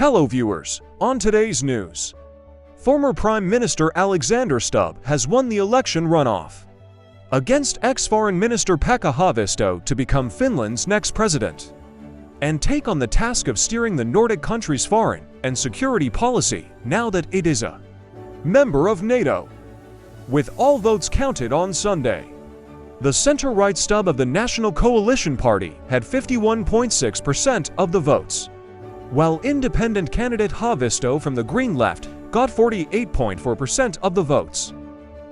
Hello viewers, on today's news. Former Prime Minister Alexander Stubb has won the election runoff against ex-Foreign Minister Pekka Haavisto to become Finland's next president and take on the task of steering the Nordic country's foreign and security policy now that it is a member of NATO. With all votes counted on Sunday, the center-right Stubb of the National Coalition Party had 51.6% of the votes, while independent candidate Haavisto from the Green Left got 48.4% of the votes.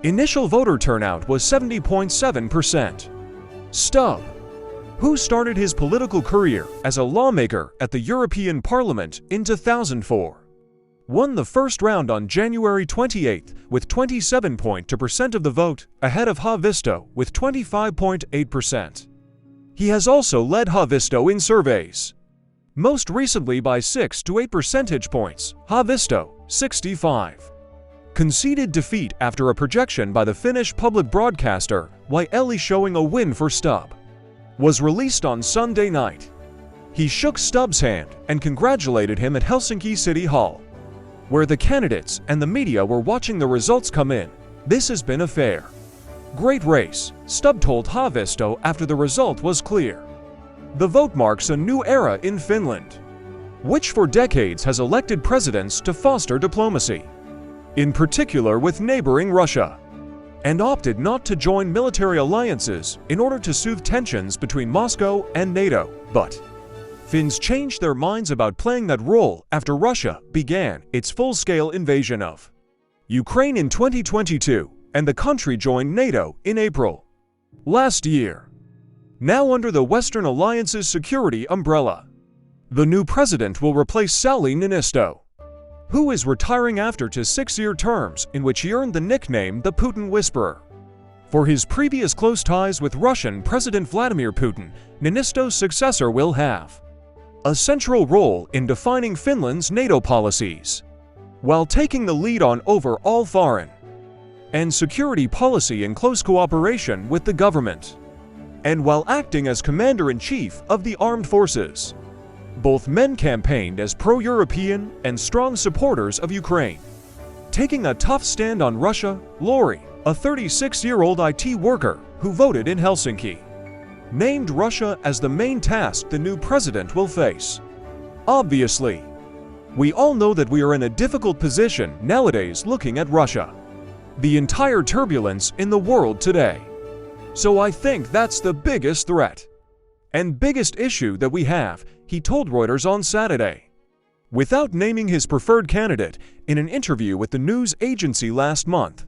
Initial voter turnout was 70.7%. Stubb, who started his political career as a lawmaker at the European Parliament in 2004, won the first round on January 28 with 27.2% of the vote, ahead of Haavisto with 25.8%. He has also led Haavisto in surveys, most recently by 6 to 8 percentage points. Haavisto, 65, conceded defeat after a projection by the Finnish public broadcaster YLE showing a win for Stubb was released on Sunday night. He shook Stubb's hand and congratulated him at Helsinki City Hall, where the candidates and the media were watching the results come in. "This has been a fair, great race," Stubb told Haavisto after the result was clear. The vote marks a new era in Finland, which for decades has elected presidents to foster diplomacy, in particular with neighboring Russia, and opted not to join military alliances in order to soothe tensions between Moscow and NATO. But Finns changed their minds about playing that role after Russia began its full-scale invasion of Ukraine in 2022, and the country joined NATO in April last year, now under the Western Alliance's security umbrella. The new president will replace Sauli Niinisto, who is retiring after 2 6-year terms in which he earned the nickname the Putin Whisperer. For his previous close ties with Russian President Vladimir Putin, Niinisto's successor will have a central role in defining Finland's NATO policies, while taking the lead on overall foreign and security policy in close cooperation with the government, and while acting as commander-in-chief of the armed forces. Both men campaigned as pro-European and strong supporters of Ukraine, taking a tough stand on Russia. Lori, a 36-year-old IT worker who voted in Helsinki, named Russia as the main task the new president will face. "Obviously, we all know that we are in a difficult position nowadays looking at Russia, the entire turbulence in the world today. So I think that's the biggest threat and biggest issue that we have," he told Reuters on Saturday, without naming his preferred candidate. In an interview with the news agency last month,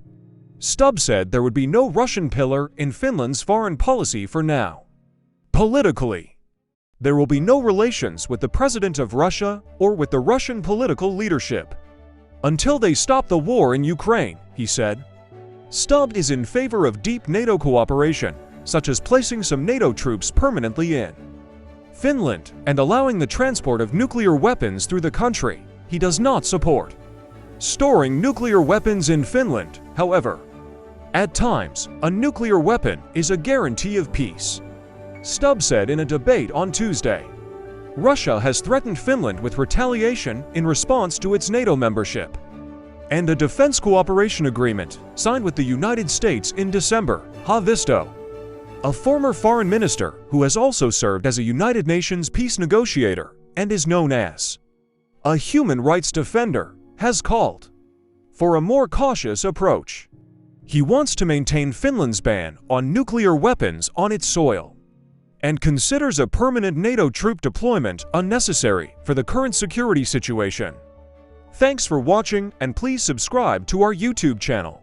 Stubb said there would be no Russian pillar in Finland's foreign policy for now. Politically, there will be no relations with the president of Russia or with the Russian political leadership until they stop the war in Ukraine, he said. Stubb is in favor of deep NATO cooperation, such as placing some NATO troops permanently in Finland and allowing the transport of nuclear weapons through the country. He does not support storing nuclear weapons in Finland, however. At times, a nuclear weapon is a guarantee of peace, Stubb said in a debate on Tuesday. Russia has threatened Finland with retaliation in response to its NATO membership and a defense cooperation agreement signed with the United States in December. Haavisto, a former foreign minister who has also served as a United Nations peace negotiator and is known as a human rights defender, has called for a more cautious approach. He wants to maintain Finland's ban on nuclear weapons on its soil and considers a permanent NATO troop deployment unnecessary for the current security situation. Thanks for watching, and please subscribe to our YouTube channel.